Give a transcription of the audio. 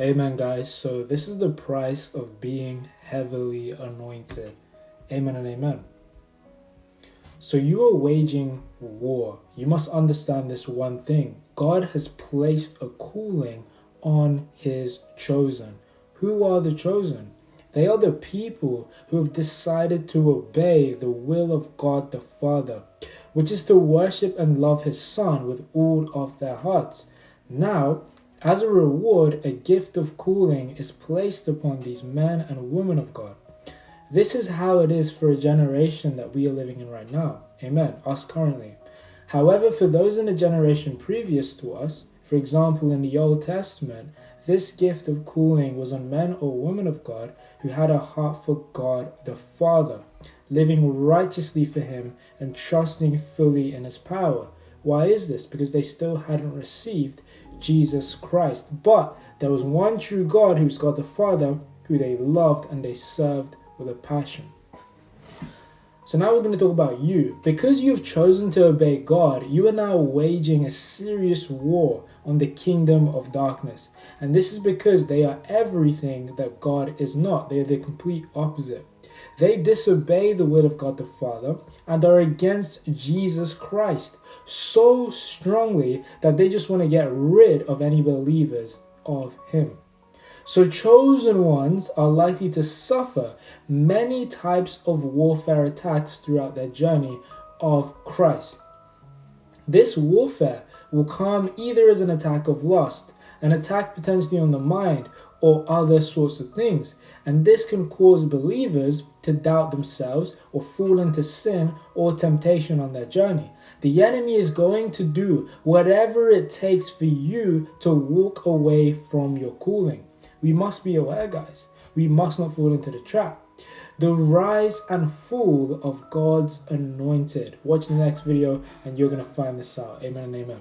Amen, guys. So this is the price of being heavily anointed. Amen and amen. So you are waging war. You must understand this one thing. God has placed a calling on his chosen. Who are the chosen? They are the people who have decided to obey the will of God the Father, which is to worship and love his Son with all of their hearts. Now, as a reward, a gift of calling is placed upon these men and women of God. This is how it is for a generation that we are living in right now. Amen. Us currently. However, for those in the generation previous to us, for example, in the Old Testament, this gift of calling was on men or women of God who had a heart for God the Father, living righteously for him and trusting fully in his power. Why is this? Because they still hadn't received Jesus Christ. But there was one true God who's God the Father, who they loved and they served with a passion. So now we're going to talk about you. Because you've chosen to obey God, you are now waging a serious war on the kingdom of darkness. And this is because they are everything that God is not. They are the complete opposite. They disobey the will of God the Father and are against Jesus Christ so strongly that they just want to get rid of any believers of him. So chosen ones are likely to suffer many types of warfare attacks throughout their journey of Christ. This warfare will come either as an attack of lust, an attack potentially on the mind, or other sorts of things. And this can cause believers to doubt themselves or fall into sin or temptation on their journey. The enemy is going to do whatever it takes for you to walk away from your calling. We must be aware, guys. We must not fall into the trap. The rise and fall of God's anointed. Watch the next video and you're going to find this out. Amen and amen.